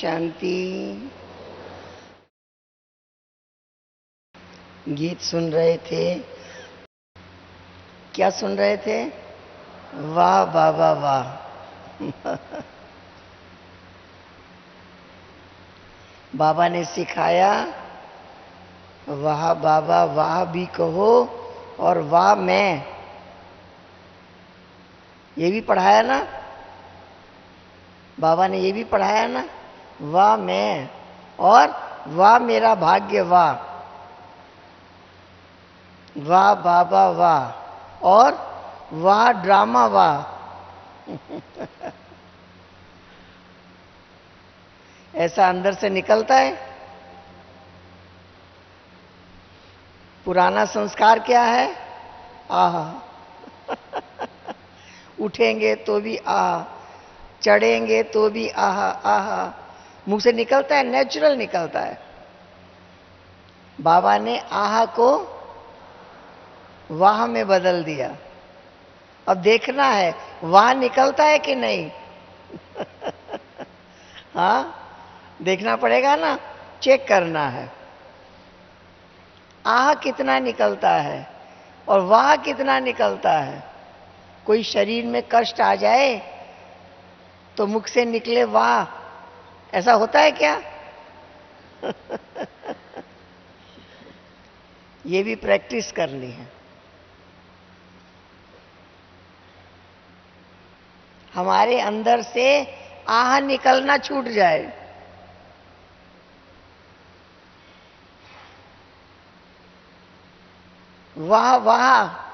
शांति। गीत सुन रहे थे। क्या सुन रहे थे? वाह बाबा वाह। बाबा ने सिखाया वाह बाबा वाह भी कहो और वाह मैं, ये भी पढ़ाया ना बाबा ने, ये भी पढ़ाया ना, वाह मैं और वाह मेरा भाग्य वाह, वाह बाबा वाह और वाह ड्रामा वाह। ऐसा अंदर से निकलता है। पुराना संस्कार क्या है? आह। उठेंगे तो भी आह, चढ़ेंगे तो भी आह आह, मुंह से निकलता है, नेचुरल निकलता है। बाबा ने आह को वाह में बदल दिया। अब देखना है वाह निकलता है कि नहीं। हाँ, देखना पड़ेगा ना, चेक करना है आह कितना निकलता है और वाह कितना निकलता है। कोई शरीर में कष्ट आ जाए तो मुख से निकले वाह, ऐसा होता है क्या? ये भी प्रैक्टिस करनी है। हमारे अंदर से आह निकलना छूट जाए। वाह वाह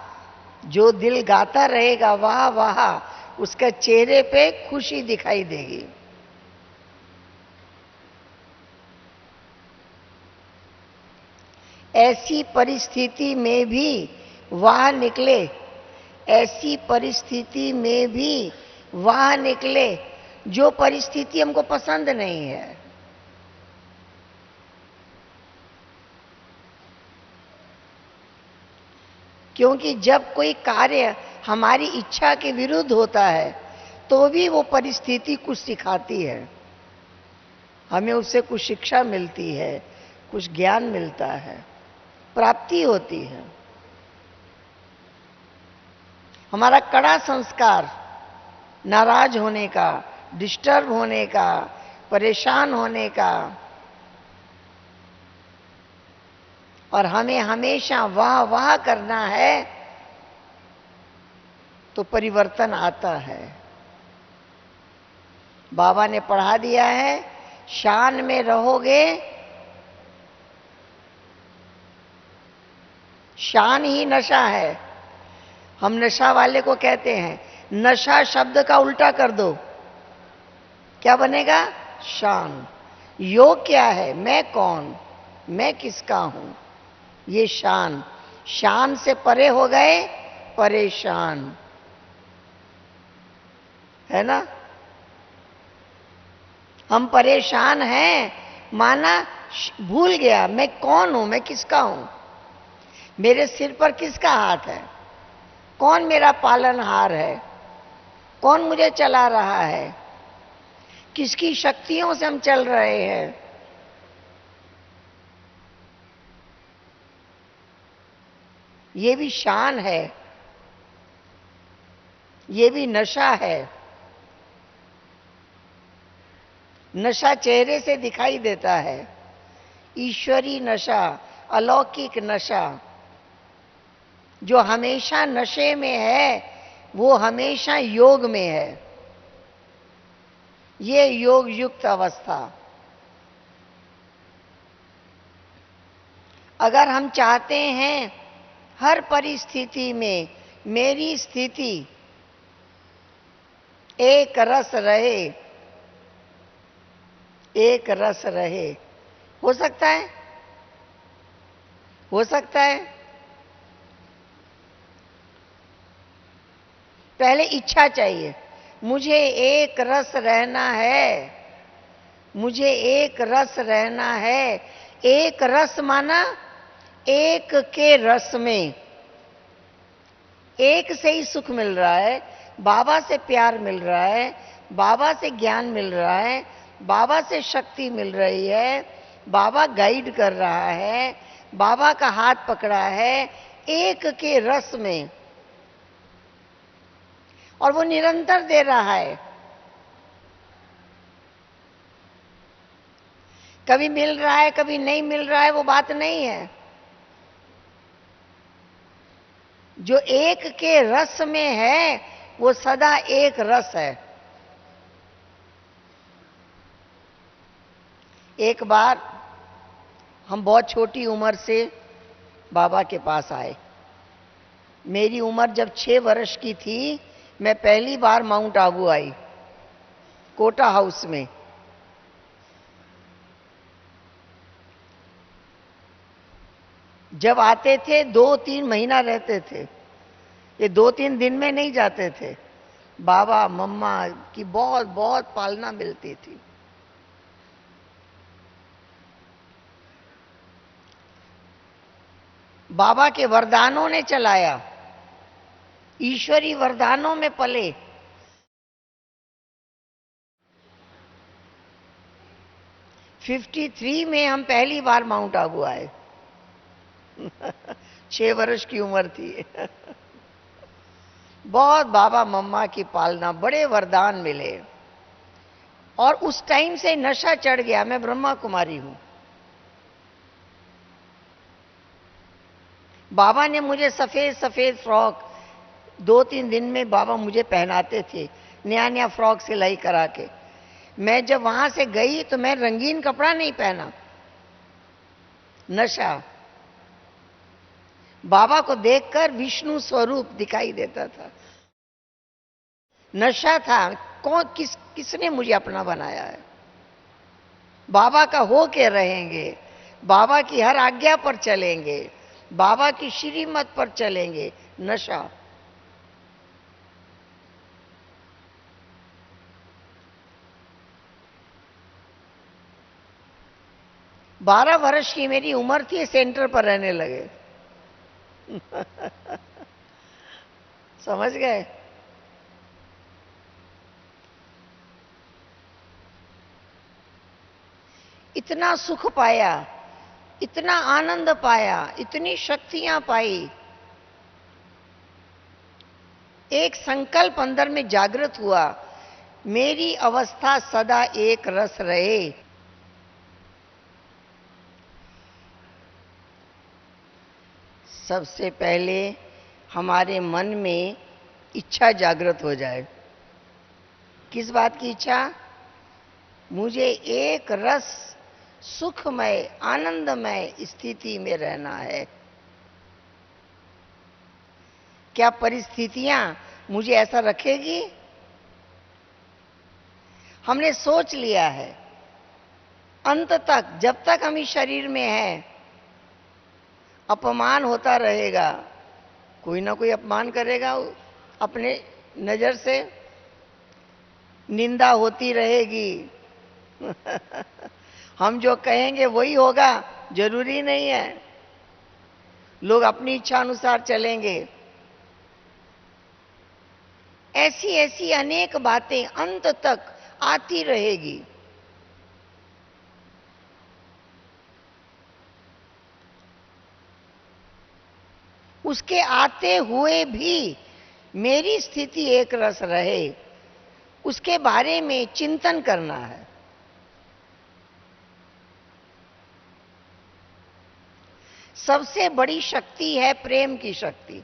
जो दिल गाता रहेगा वाह वाह, उसका चेहरे पे खुशी दिखाई देगी। ऐसी परिस्थिति में भी वाह निकले, ऐसी परिस्थिति में भी वाह निकले, जो परिस्थिति हमको पसंद नहीं है। क्योंकि जब कोई कार्य हमारी इच्छा के विरुद्ध होता है तो भी वो परिस्थिति कुछ सिखाती है, हमें उससे कुछ शिक्षा मिलती है, कुछ ज्ञान मिलता है, प्राप्ति होती है। हमारा कड़ा संस्कार नाराज होने का, डिस्टर्ब होने का, परेशान होने का, और हमें हमेशा वाह वाह करना है तो परिवर्तन आता है। बाबा ने पढ़ा दिया है, शान में रहोगे, शान ही नशा है। हम नशा वाले को कहते हैं, नशा शब्द का उल्टा कर दो, क्या बनेगा? शान। योग क्या है? मैं कौन, मैं किसका हूं, ये शान। शान से परे हो गए परेशान, है ना? हम परेशान हैं, माना भूल गया मैं कौन हूं, मैं किसका हूं, मेरे सिर पर किसका हाथ है, कौन मेरा पालनहार है, कौन मुझे चला रहा है, किसकी शक्तियों से हम चल रहे हैं। ये भी शान है, ये भी नशा है। नशा चेहरे से दिखाई देता है, ईश्वरी नशा, अलौकिक नशा। जो हमेशा नशे में है वो हमेशा योग में है, ये योग युक्त अवस्था। अगर हम चाहते हैं हर परिस्थिति में मेरी स्थिति एक रस रहे, एक रस रहे, हो सकता है? हो सकता है? पहले इच्छा चाहिए, मुझे एक रस रहना है, मुझे एक रस रहना है। एक रस माना एक के रस में, एक से ही सुख मिल रहा है, बाबा से प्यार मिल रहा है, बाबा से ज्ञान मिल रहा है, बाबा से शक्ति मिल रही है, बाबा गाइड कर रहा है, बाबा का हाथ पकड़ा है एक के रस में, और वो निरंतर दे रहा है। कभी मिल रहा है, कभी नहीं मिल रहा है, वो बात नहीं है। जो एक के रस में है वो सदा एक रस है। एक बार हम बहुत छोटी उम्र से बाबा के पास आए। मेरी उम्र जब 6 वर्ष की थी, मैं पहली बार माउंट आबू आई, कोटा हाउस में। जब आते थे 2-3 महीना रहते थे, ये 2-3 दिन में नहीं जाते थे। बाबा मम्मा की बहुत बहुत पालना मिलती थी। बाबा के वरदानों ने चलाया, ईश्वरी वरदानों में पले। '53 में हम पहली बार माउंट आबू आए। 6 वर्ष की उम्र थी। बहुत बाबा मम्मा की पालना, बड़े वरदान मिले, और उस टाइम से नशा चढ़ गया। मैं ब्रह्मा कुमारी हूं। बाबा ने मुझे सफेद सफेद फ्रॉक 2-3 दिन में बाबा मुझे पहनाते थे, नया नया फ्रॉक सिलाई करा के। मैं जब वहां से गई तो मैं रंगीन कपड़ा नहीं पहना। नशा। बाबा को देखकर विष्णु स्वरूप दिखाई देता था। नशा था। किसने मुझे अपना बनाया है? बाबा का हो के रहेंगे, बाबा की हर आज्ञा पर चलेंगे, बाबा की श्रीमत पर चलेंगे। नशा। बारह वर्ष की मेरी उम्र थी, सेंटर पर रहने लगे। समझ गए? इतना सुख पाया, इतना आनंद पाया, इतनी शक्तियां पाई। एक संकल्प अंदर में जागृत हुआ, मेरी अवस्था सदा एक रस रहे। सबसे पहले हमारे मन में इच्छा जागृत हो जाए। किस बात की इच्छा? मुझे एक रस सुखमय आनंदमय स्थिति में रहना है। क्या परिस्थितियां मुझे ऐसा रखेगी? हमने सोच लिया है, अंत तक जब तक हम इस शरीर में हैं, अपमान होता रहेगा। कोई ना कोई अपमान करेगा, अपने नजर से निंदा होती रहेगी। हम जो कहेंगे वही होगा, जरूरी नहीं है। लोग अपनी इच्छा अनुसार चलेंगे। ऐसी ऐसी अनेक बातें अंत तक आती रहेगी। उसके आते हुए भी मेरी स्थिति एक रस रहे, उसके बारे में चिंतन करना है। सबसे बड़ी शक्ति है प्रेम की शक्ति।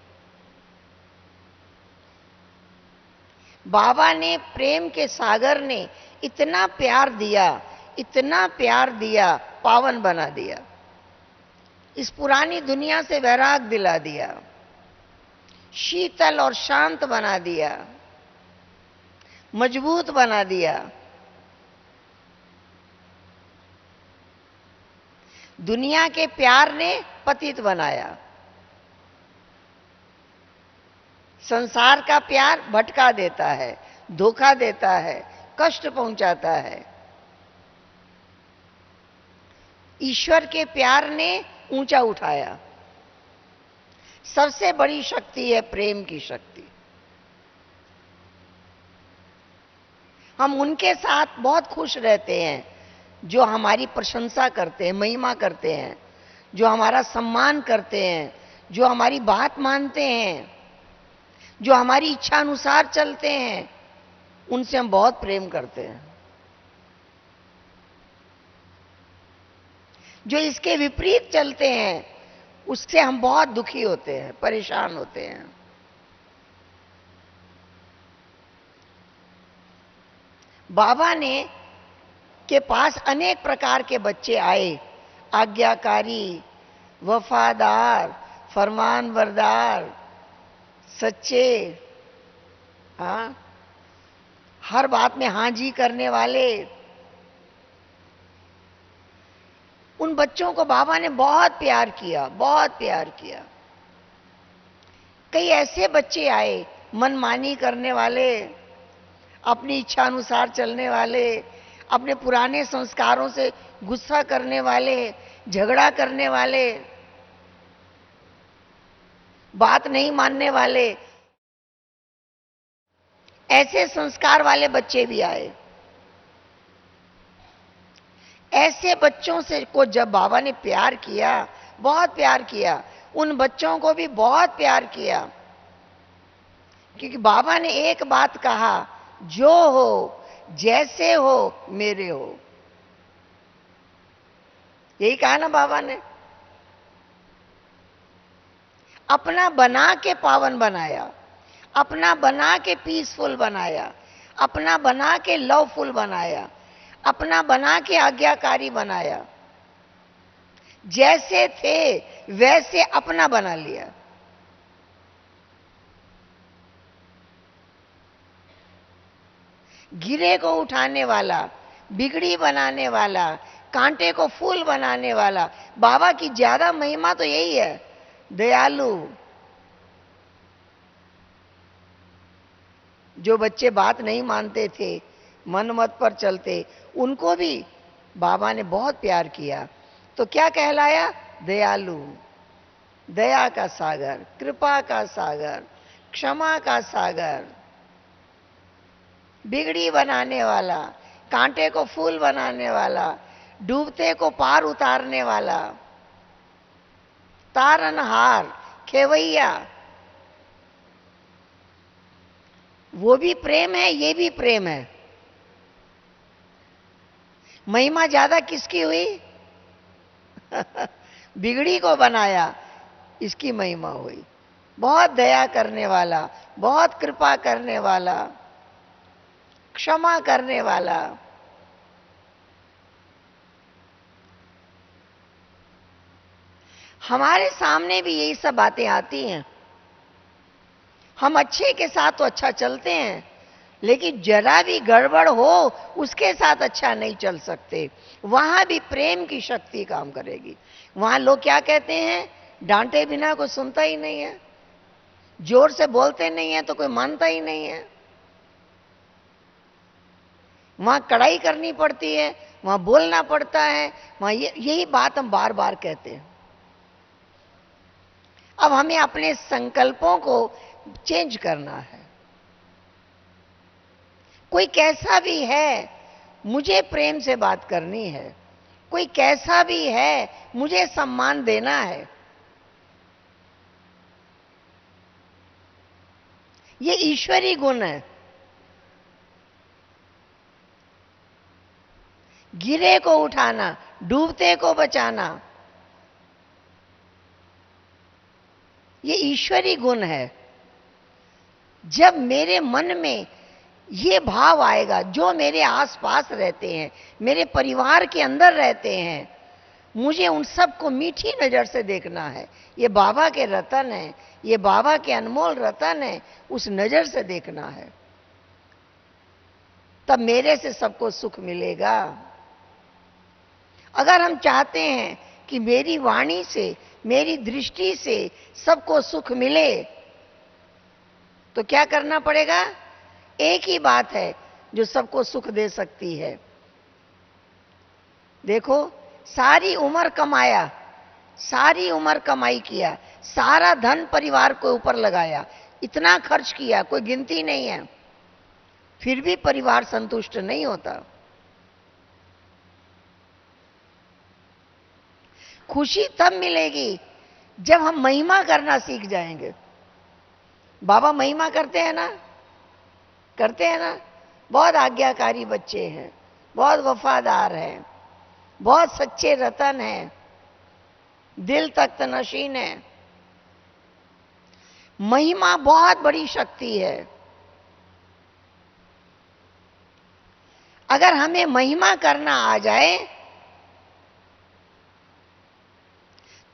बाबा ने, प्रेम के सागर ने इतना प्यार दिया, इतना प्यार दिया, पावन बना दिया। इस पुरानी दुनिया से वैराग दिला दिया, शीतल और शांत बना दिया, मजबूत बना दिया। दुनिया के प्यार ने पतित बनाया। संसार का प्यार भटका देता है, धोखा देता है, कष्ट पहुंचाता है। ईश्वर के प्यार ने ऊंचा उठाया। सबसे बड़ी शक्ति है प्रेम की शक्ति। हम उनके साथ बहुत खुश रहते हैं जो हमारी प्रशंसा करते हैं, महिमा करते हैं, जो हमारा सम्मान करते हैं, जो हमारी बात मानते हैं, जो हमारी इच्छा अनुसार चलते हैं, उनसे हम बहुत प्रेम करते हैं। जो इसके विपरीत चलते हैं उससे हम बहुत दुखी होते हैं, परेशान होते हैं। बाबा ने के पास अनेक प्रकार के बच्चे आए, आज्ञाकारी, वफादार, फरमानबरदार, सच्चे, हाँ, हर बात में हाँ जी करने वाले। उन बच्चों को बाबा ने बहुत प्यार किया, बहुत प्यार किया। कई ऐसे बच्चे आए मनमानी करने वाले, अपनी इच्छा अनुसार चलने वाले, अपने पुराने संस्कारों से गुस्सा करने वाले, झगड़ा करने वाले, बात नहीं मानने वाले, ऐसे संस्कार वाले बच्चे भी आए। ऐसे बच्चों से को जब बाबा ने प्यार किया, बहुत प्यार किया, उन बच्चों को भी बहुत प्यार किया, क्योंकि बाबा ने एक बात कहा, जो हो जैसे हो मेरे हो। यही कहा ना बाबा ने। अपना बना के पावन बनाया, अपना बना के पीसफुल बनाया, अपना बना के लवफुल बनाया, अपना बना के आज्ञाकारी बनाया। जैसे थे वैसे अपना बना लिया। गिरे को उठाने वाला, बिगड़ी बनाने वाला, कांटे को फूल बनाने वाला। बाबा की ज्यादा महिमा तो यही है, दयालु। जो बच्चे बात नहीं मानते थे, मन मत पर चलते, उनको भी बाबा ने बहुत प्यार किया। तो क्या कहलाया? दयालु, दया का सागर, कृपा का सागर, क्षमा का सागर, बिगड़ी बनाने वाला, कांटे को फूल बनाने वाला, डूबते को पार उतारने वाला, तारनहार, खेवैया। वो भी प्रेम है, ये भी प्रेम है। महिमा ज्यादा किसकी हुई? बिगड़ी को बनाया, इसकी महिमा हुई। बहुत दया करने वाला, बहुत कृपा करने वाला, क्षमा करने वाला। हमारे सामने भी यही सब बातें आती हैं। हम अच्छे के साथ तो अच्छा चलते हैं, लेकिन जरा भी गड़बड़ हो उसके साथ अच्छा नहीं चल सकते। वहां भी प्रेम की शक्ति काम करेगी। वहां लोग क्या कहते हैं? डांटे बिना कोई सुनता ही नहीं है, जोर से बोलते नहीं है तो कोई मानता ही नहीं है। वहां कड़ाई करनी पड़ती है, वहां बोलना पड़ता है, वहां यही बात हम बार बार कहते हैं। अब हमें अपने संकल्पों को चेंज करना है। कोई कैसा भी है, मुझे प्रेम से बात करनी है। कोई कैसा भी है, मुझे सम्मान देना है। ये ईश्वरी गुण है। गिरे को उठाना, डूबते को बचाना, ये ईश्वरी गुण है। जब मेरे मन में ये भाव आएगा, जो मेरे आसपास रहते हैं, मेरे परिवार के अंदर रहते हैं, मुझे उन सबको मीठी नजर से देखना है। ये बाबा के रतन है, ये बाबा के अनमोल रतन है, उस नजर से देखना है। तब मेरे से सबको सुख मिलेगा। अगर हम चाहते हैं कि मेरी वाणी से, मेरी दृष्टि से सबको सुख मिले, तो क्या करना पड़ेगा? एक ही बात है जो सबको सुख दे सकती है। देखो, सारी उम्र कमाया, सारी उम्र कमाई किया, सारा धन परिवार के ऊपर लगाया, इतना खर्च किया, कोई गिनती नहीं है। फिर भी परिवार संतुष्ट नहीं होता। खुशी तब मिलेगी जब हम महिमा करना सीख जाएंगे। बाबा महिमा करते हैं ना, करते हैं ना। बहुत आज्ञाकारी बच्चे हैं, बहुत वफादार हैं, बहुत सच्चे रतन हैं, दिल तख्त नशीन है। महिमा बहुत बड़ी शक्ति है। अगर हमें महिमा करना आ जाए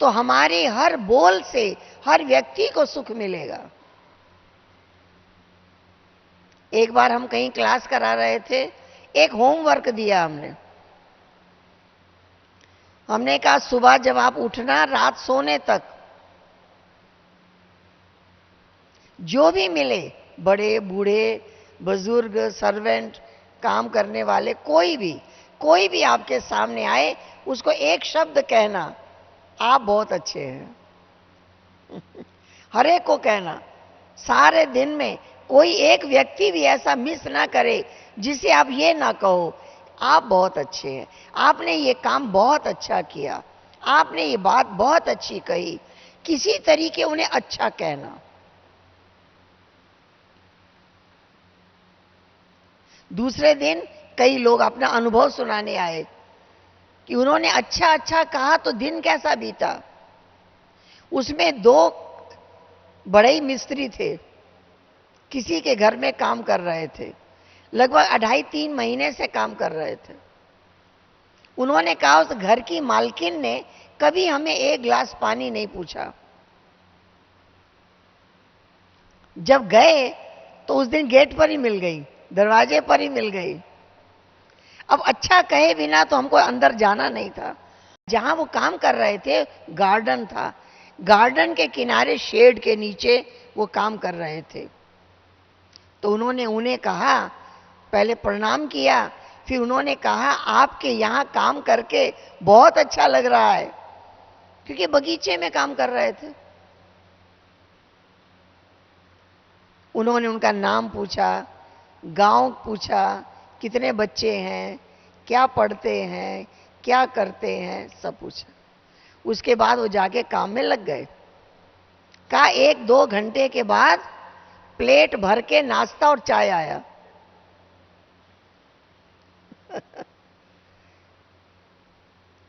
तो हमारे हर बोल से हर व्यक्ति को सुख मिलेगा। एक बार हम कहीं क्लास करा रहे थे, एक होमवर्क दिया हमने कहा सुबह जब आप उठना रात सोने तक जो भी मिले, बड़े बूढ़े बुजुर्ग सर्वेंट काम करने वाले कोई भी आपके सामने आए, उसको एक शब्द कहना, आप बहुत अच्छे हैं। हर एक को कहना। सारे दिन में कोई एक व्यक्ति भी ऐसा मिस ना करे जिसे आप ये ना कहो आप बहुत अच्छे हैं, आपने ये काम बहुत अच्छा किया, आपने ये बात बहुत अच्छी कही। किसी तरीके उन्हें अच्छा कहना। दूसरे दिन कई लोग अपना अनुभव सुनाने आए कि उन्होंने अच्छा अच्छा कहा तो दिन कैसा बीता। उसमें 2 बड़े ही मिस्त्री थे, किसी के घर में काम कर रहे थे, लगभग 2.5-3 महीने से काम कर रहे थे। उन्होंने कहा उस घर की मालकिन ने कभी हमें 1 गिलास पानी नहीं पूछा। जब गए तो उस दिन गेट पर ही मिल गई, दरवाजे पर ही मिल गई। अब अच्छा कहे बिना तो हमको अंदर जाना नहीं था। जहां वो काम कर रहे थे गार्डन था, गार्डन के किनारे शेड के नीचे वो काम कर रहे थे। तो उन्होंने उन्हें कहा, पहले प्रणाम किया, फिर उन्होंने कहा आपके यहां काम करके बहुत अच्छा लग रहा है, क्योंकि बगीचे में काम कर रहे थे। उन्होंने उनका नाम पूछा, गांव पूछा, कितने बच्चे हैं, क्या पढ़ते हैं, क्या करते हैं, सब पूछा। उसके बाद वो जाके काम में लग गए। कहा 1-2 घंटे के बाद प्लेट भर के नाश्ता और चाय आया।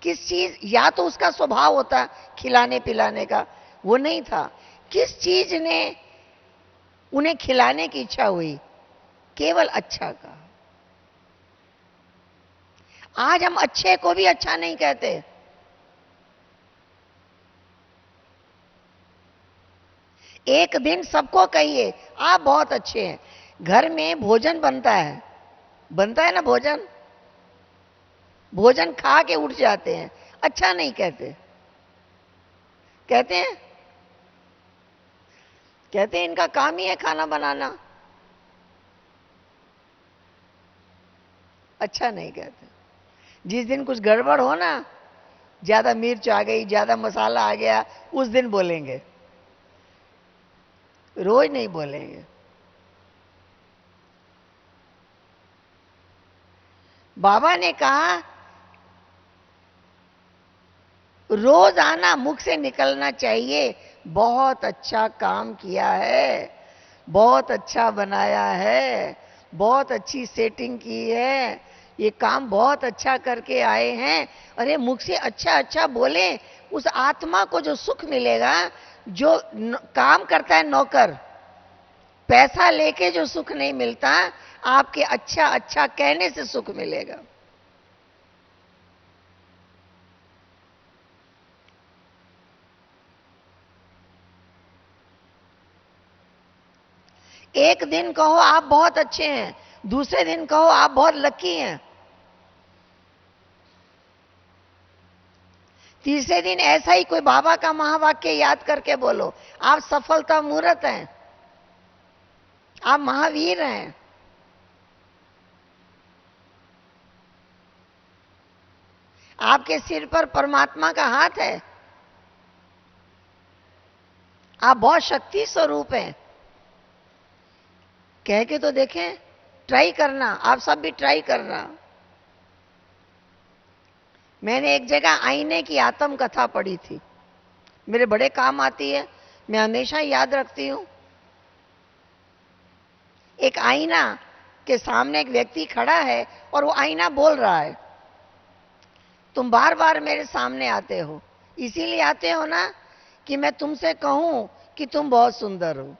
किस चीज, या तो उसका स्वभाव होता खिलाने पिलाने का, वो नहीं था। किस चीज ने उन्हें खिलाने की इच्छा हुई? केवल अच्छा का। आज हम अच्छे को भी अच्छा नहीं कहते। एक दिन सबको कहिए आप बहुत अच्छे हैं। घर में भोजन बनता है ना, भोजन खा के उठ जाते हैं, अच्छा नहीं कहते। कहते हैं इनका काम ही है खाना बनाना, अच्छा नहीं कहते। जिस दिन कुछ गड़बड़ हो ना, ज्यादा मिर्च आ गई, ज्यादा मसाला आ गया, उस दिन बोलेंगे, रोज नहीं बोलेंगे। बाबा ने कहा रोज आना मुख से निकलना चाहिए, बहुत अच्छा काम किया है, बहुत अच्छा बनाया है, बहुत अच्छी सेटिंग की है, ये काम बहुत अच्छा करके आए हैं। अरे मुख से अच्छा अच्छा बोले, उस आत्मा को जो सुख मिलेगा, जो काम करता है नौकर, पैसा लेके जो सुख नहीं मिलता, आपके अच्छा अच्छा कहने से सुख मिलेगा। एक दिन कहो आप बहुत अच्छे हैं, दूसरे दिन कहो आप बहुत लकी हैं, तीसरे दिन ऐसा ही कोई बाबा का महावाक्य याद करके बोलो, आप सफलता मूर्त हैं, आप महावीर हैं। आपके सिर पर परमात्मा का हाथ है, आप बहुत शक्ति स्वरूप हैं। कह के तो देखें, ट्राई करना, आप सब भी ट्राई करना। मैंने एक जगह आईने की आत्म कथा पढ़ी थी, मेरे बड़े काम आती है, मैं हमेशा याद रखती हूं। एक आईना के सामने एक व्यक्ति खड़ा है और वो आईना बोल रहा है, तुम बार बार मेरे सामने आते हो, इसीलिए आते हो ना कि मैं तुमसे कहूं कि तुम बहुत सुंदर हो।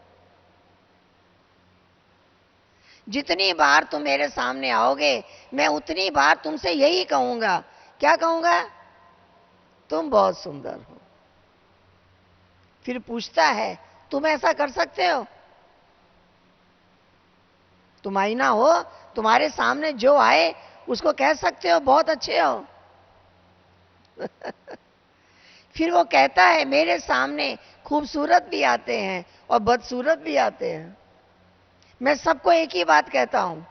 जितनी बार तुम मेरे सामने आओगे मैं उतनी बार तुमसे यही कहूंगा। क्या कहूंगा? तुम बहुत सुंदर हो। फिर पूछता है, तुम ऐसा कर सकते हो? तुम आईना हो, तुम्हारे सामने जो आए उसको कह सकते हो बहुत अच्छे हो? फिर वो कहता है, मेरे सामने खूबसूरत भी आते हैं और बदसूरत भी आते हैं, मैं सबको एक ही बात कहता हूं।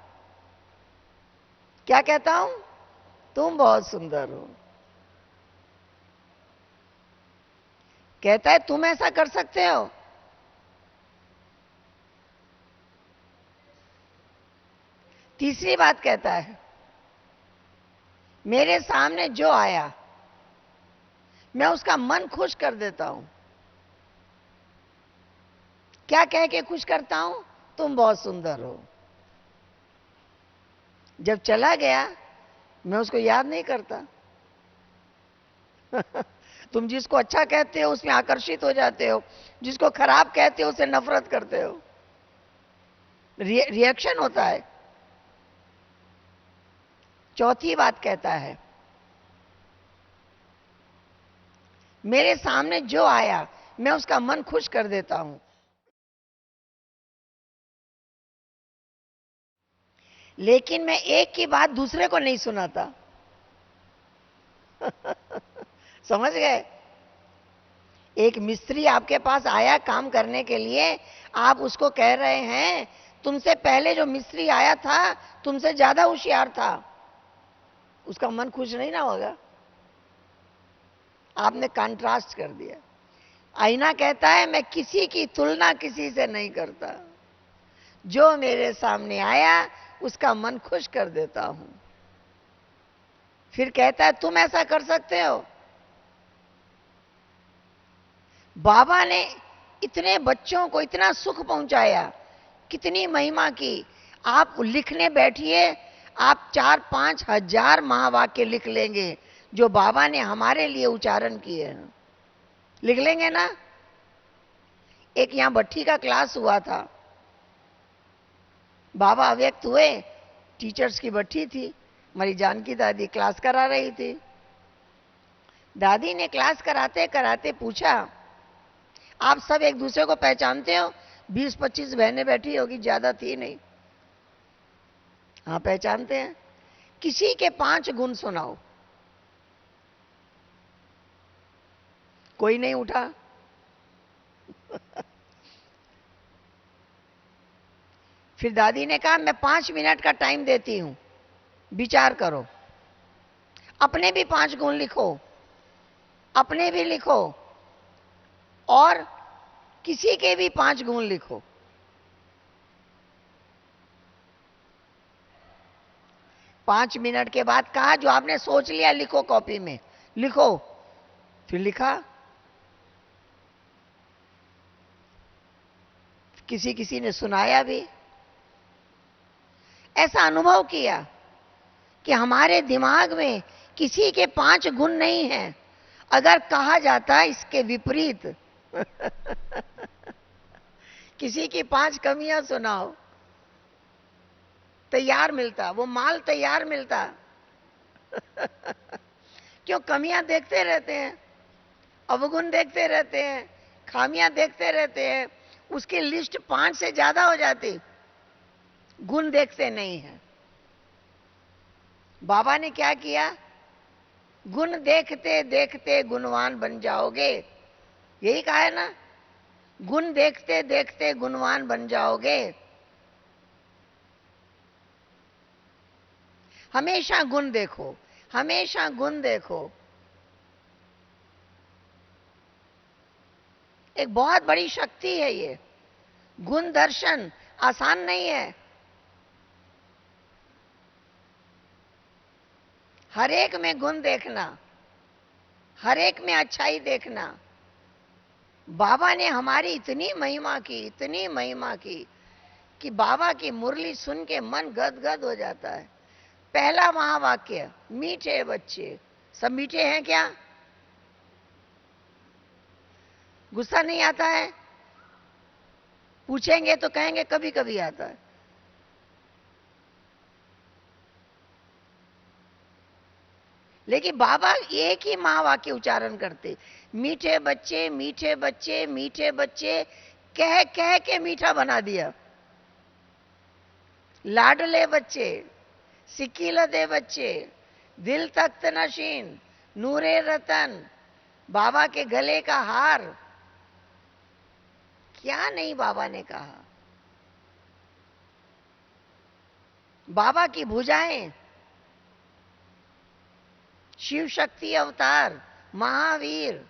क्या कहता हूं? तुम बहुत सुंदर हो। कहता है, तुम ऐसा कर सकते हो? तीसरी बात कहता है, मेरे सामने जो आया मैं उसका मन खुश कर देता हूं। क्या कह के खुश करता हूं? तुम बहुत सुंदर हो। जब चला गया मैं उसको याद नहीं करता। तुम जिसको अच्छा कहते हो उसमें आकर्षित हो जाते हो, जिसको खराब कहते हो उसे नफरत करते हो। रिएक्शन होता है। चौथी बात कहता है, मेरे सामने जो आया मैं उसका मन खुश कर देता हूं। लेकिन मैं एक की बात दूसरे को नहीं सुनाता। समझ गए? एक मिस्त्री आपके पास आया काम करने के लिए, आप उसको कह रहे हैं, तुमसे पहले जो मिस्त्री आया था तुमसे ज्यादा होशियार था। उसका मन खुश नहीं ना होगा? आपने कंट्रास्ट कर दिया। आईना कहता है, मैं किसी की तुलना किसी से नहीं करता, जो मेरे सामने आया उसका मन खुश कर देता हूं। फिर कहता है, तुम ऐसा कर सकते हो? बाबा ने इतने बच्चों को इतना सुख पहुंचाया, कितनी महिमा की। आप लिखने बैठिए, आप 4-5 हजार महावाक्य लिख लेंगे जो बाबा ने हमारे लिए उच्चारण किए हैं। लिख लेंगे ना? एक यहां भट्ठी का क्लास हुआ था, बाबा अव्यक्त हुए, टीचर्स की भट्ठी थी, हमारी जानकी दादी क्लास करा रही थी। दादी ने क्लास कराते कराते पूछा, आप सब एक दूसरे को पहचानते हो? 20-25 बहनें बैठी होगी, ज्यादा थी नहीं। हाँ पहचानते हैं। किसी के 5 गुण सुनाओ। कोई नहीं उठा। फिर दादी ने कहा, मैं 5 मिनट का टाइम देती हूं, विचार करो, अपने भी 5 गुण लिखो, अपने भी लिखो और किसी के भी 5 गुण लिखो। पांच मिनट के बाद कहा, जो आपने सोच लिया लिखो, कॉपी में लिखो। फिर लिखा। किसी किसी ने सुनाया भी। ऐसा अनुभव किया कि हमारे दिमाग में किसी के 5 गुण नहीं हैं। अगर कहा जाता इसके विपरीत किसी की 5 कमियां सुनाओ, तैयार मिलता, वो माल तैयार मिलता। क्यों? कमियां देखते रहते हैं, अवगुण देखते रहते हैं, खामियां देखते रहते हैं, उसकी लिस्ट 5 से ज्यादा हो जाती, गुण देखते नहीं है। बाबा ने क्या किया? गुण देखते देखते गुणवान बन जाओगे, यही कहा है ना? गुण देखते देखते गुणवान बन जाओगे। हमेशा गुण देखो, हमेशा गुण देखो। एक बहुत बड़ी शक्ति है ये। गुण दर्शन आसान नहीं है। हर एक में गुण देखना, हर एक में अच्छाई देखना। बाबा ने हमारी इतनी महिमा की, इतनी महिमा की कि बाबा की मुरली सुन के मन गदगद हो जाता है। पहला महावाक्य, मीठे बच्चे। सब मीठे हैं क्या? गुस्सा नहीं आता है? पूछेंगे तो कहेंगे कभी कभी आता है। लेकिन बाबा एक ही महावाक्य उच्चारण करते, मीठे बच्चे, मीठे बच्चे, मीठे बच्चे, कह कह के मीठा बना दिया। लाडले बच्चे, सिकीलदे बच्चे, दिल तख्त नशीन, नूरे रतन, बाबा के गले का हार। क्या नहीं बाबा ने कहा। बाबा की भुजाएं, शिव शक्ति अवतार, महावीर,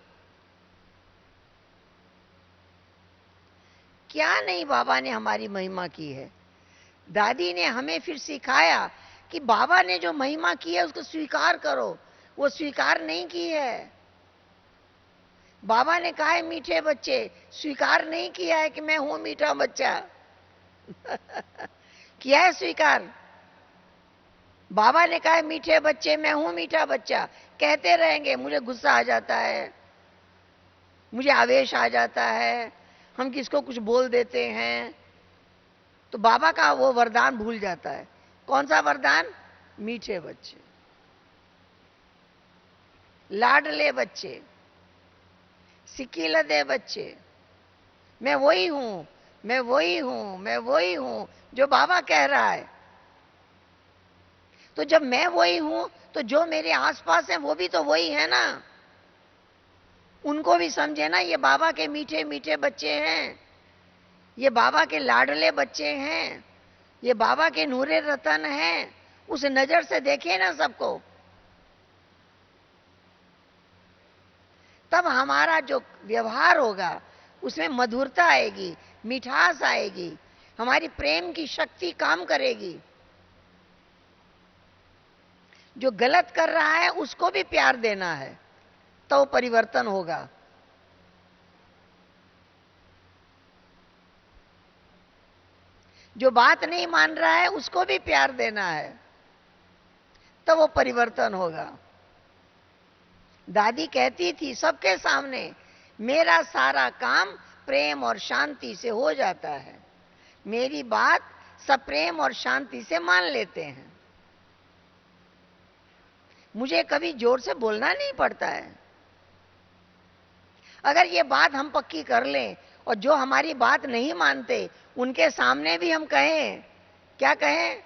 क्या नहीं बाबा ने हमारी महिमा की है। दादी ने हमें फिर सिखाया कि बाबा ने जो महिमा की है उसको स्वीकार करो। वो स्वीकार नहीं की है। बाबा ने कहा है मीठे बच्चे, स्वीकार नहीं किया है कि मैं हूं मीठा बच्चा। किया है स्वीकार? बाबा ने कहा है मीठे बच्चे, मैं हूं मीठा बच्चा। कहते रहेंगे, मुझे गुस्सा आ जाता है, मुझे आवेश आ जाता है, हम किसको कुछ बोल देते हैं, तो बाबा का वो वरदान भूल जाता है। कौन सा वरदान? मीठे बच्चे, लाडले बच्चे, सिकीलदे बच्चे। मैं वही हूं, मैं वही हूं, मैं वही हूं जो बाबा कह रहा है। तो जब मैं वही हूं तो जो मेरे आसपास है वो भी तो वही है ना। उनको भी समझे ना, ये बाबा के मीठे मीठे बच्चे हैं, ये बाबा के लाडले बच्चे हैं, ये बाबा के नूरे रतन हैं। उस नजर से देखे ना सबको। तब हमारा जो व्यवहार होगा उसमें मधुरता आएगी, मिठास आएगी, हमारी प्रेम की शक्ति काम करेगी। जो गलत कर रहा है उसको भी प्यार देना है, तो परिवर्तन होगा। जो बात नहीं मान रहा है उसको भी प्यार देना है, तो वो परिवर्तन होगा। दादी कहती थी सबके सामने, मेरा सारा काम प्रेम और शांति से हो जाता है। मेरी बात सब प्रेम और शांति से मान लेते हैं। मुझे कभी जोर से बोलना नहीं पड़ता है। अगर ये बात हम पक्की कर लें और जो हमारी बात नहीं मानते उनके सामने भी हम कहें, क्या कहें?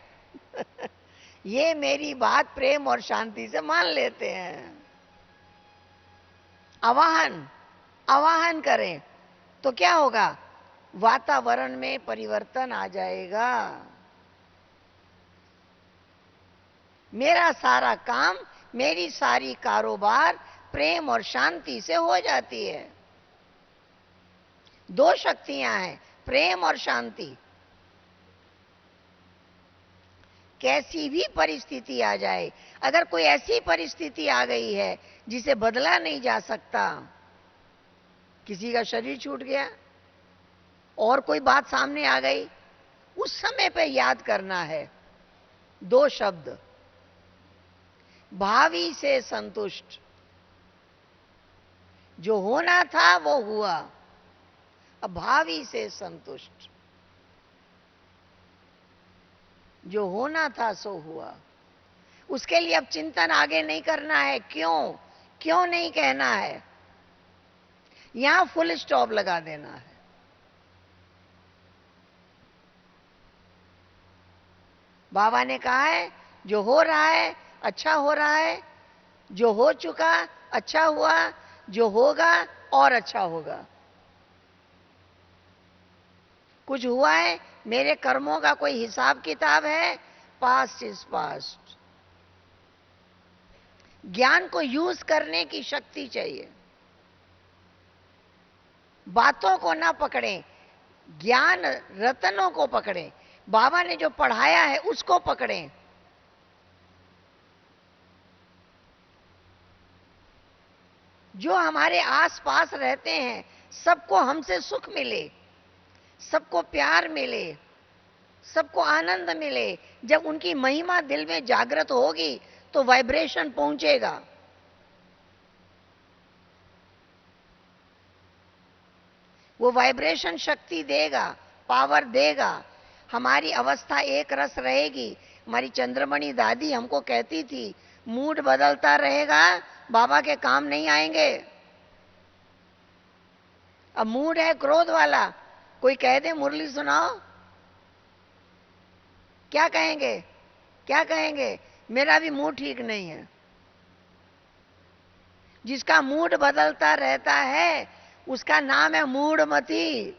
ये मेरी बात प्रेम और शांति से मान लेते हैं। आवाहन, आवाहन करें तो क्या होगा? वातावरण में परिवर्तन आ जाएगा। मेरा सारा काम, मेरी सारी कारोबार प्रेम और शांति से हो जाती है। दो शक्तियां हैं, प्रेम और शांति। कैसी भी परिस्थिति आ जाए, अगर कोई ऐसी परिस्थिति आ गई है जिसे बदला नहीं जा सकता, किसी का शरीर छूट गया और कोई बात सामने आ गई, उस समय पे याद करना है दो शब्द, भावी से संतुष्ट। जो होना था वो हुआ, अब भावी से संतुष्ट। जो होना था सो हुआ, उसके लिए अब चिंतन आगे नहीं करना है। क्यों क्यों नहीं कहना है, यहां फुल स्टॉप लगा देना है। बाबा ने कहा है जो हो रहा है अच्छा हो रहा है, जो हो चुका अच्छा हुआ, जो होगा और अच्छा होगा। कुछ हुआ है, मेरे कर्मों का कोई हिसाब किताब है, पास्ट इज पास्ट। ज्ञान को यूज करने की शक्ति चाहिए। बातों को ना पकड़ें, ज्ञान रत्नों को पकड़ें। बाबा ने जो पढ़ाया है उसको पकड़ें। जो हमारे आसपास रहते हैं सबको हमसे सुख मिले, सबको प्यार मिले, सबको आनंद मिले। जब उनकी महिमा दिल में जागृत होगी तो वाइब्रेशन पहुंचेगा। वो वाइब्रेशन शक्ति देगा, पावर देगा, हमारी अवस्था एक रस रहेगी। हमारी चंद्रमणि दादी हमको कहती थी, मूड बदलता रहेगा, बाबा के काम नहीं आएंगे। अब मूड है क्रोध वाला, कोई कह दे मुरली सुनाओ, क्या कहेंगे? क्या कहेंगे? मेरा भी मूड ठीक नहीं है। जिसका मूड बदलता रहता है उसका नाम है मूढ़मती।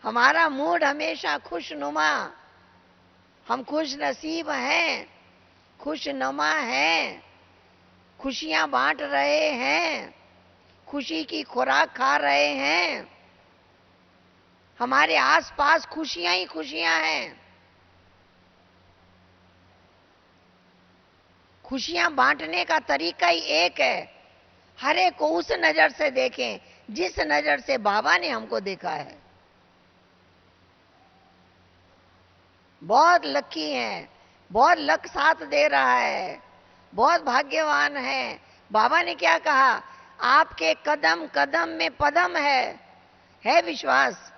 हमारा मूड हमेशा खुशनुमा, हम खुश नसीब हैं, खुशनुमा हैं, खुशियां बांट रहे हैं, खुशी की खुराक खा रहे हैं। हमारे आसपास खुशियां ही खुशियां हैं। खुशियां बांटने का तरीका ही एक है, हर एक को उस नजर से देखें जिस नजर से बाबा ने हमको देखा है। बहुत लकी हैं, बहुत लक साथ दे रहा है, बहुत भाग्यवान है। बाबा ने क्या कहा? आपके कदम कदम में पदम है विश्वास?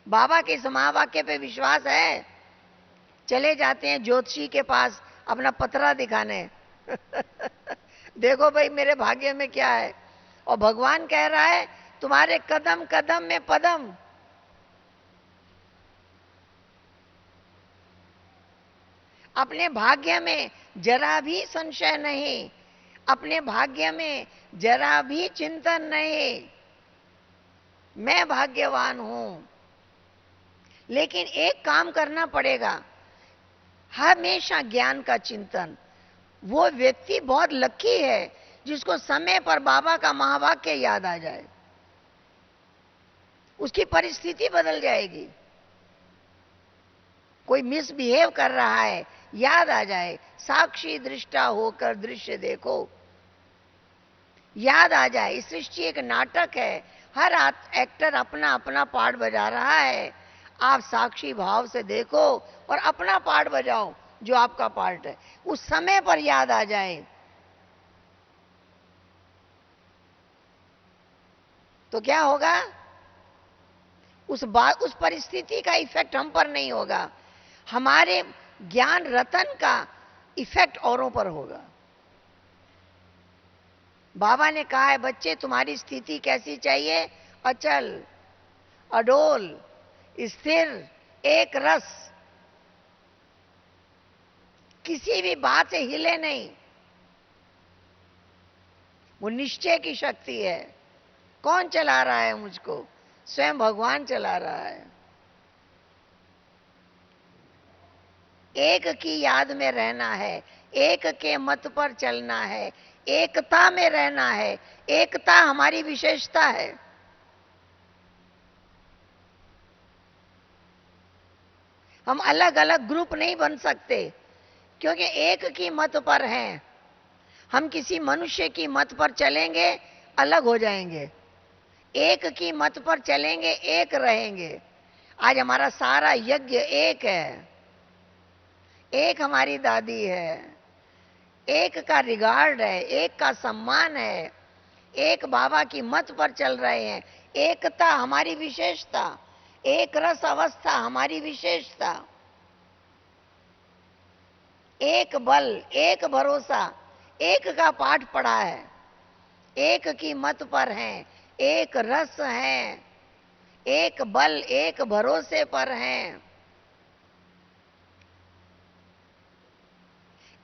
बाबा के इस महावाक्य पे विश्वास है? चले जाते हैं ज्योतिषी के पास अपना पतरा दिखाने। देखो भाई मेरे भाग्य में क्या है, और भगवान कह रहा है तुम्हारे कदम कदम में पदम। अपने भाग्य में जरा भी संशय नहीं, अपने भाग्य में जरा भी चिंतन नहीं। मैं भाग्यवान हूं, लेकिन एक काम करना पड़ेगा, हमेशा ज्ञान का चिंतन। वो व्यक्ति बहुत लकी है जिसको समय पर बाबा का महावाक्य याद आ जाए, उसकी परिस्थिति बदल जाएगी। कोई मिसबिहेव कर रहा है, याद आ जाए, साक्षी दृष्टा होकर दृश्य देखो, याद आ जाए। इस सृष्टि एक नाटक है, हर एक्टर अपना अपना पार्ट बजा रहा है। आप साक्षी भाव से देखो और अपना पार्ट बजाओ जो आपका पार्ट है, उस समय पर याद आ जाए तो क्या होगा? उस परिस्थिति का इफेक्ट हम पर नहीं होगा, हमारे ज्ञान रतन का इफेक्ट औरों पर होगा। बाबा ने कहा है बच्चे तुम्हारी स्थिति कैसी चाहिए? अचल, अडोल, स्थिर, एक रस, किसी भी बात से हिले नहीं। वो निश्चय की शक्ति है। कौन चला रहा है मुझको? स्वयं भगवान चला रहा है। एक की याद में रहना है, एक के मत पर चलना है, एकता में रहना है। एकता हमारी विशेषता है। हम अलग अलग ग्रुप नहीं बन सकते क्योंकि एक की मत पर हैं। हम किसी मनुष्य की मत पर चलेंगे अलग हो जाएंगे, एक की मत पर चलेंगे एक रहेंगे। आज हमारा सारा यज्ञ एक है, एक हमारी दादी है, एक का रिगार्ड है, एक का सम्मान है, एक बाबा की मत पर चल रहे हैं। एकता हमारी विशेषता, एक रस अवस्था हमारी विशेषता, एक बल, एक भरोसा, एक का पाठ पढ़ा है, एक की मत पर हैं, एक रस हैं, एक बल, एक भरोसे पर हैं।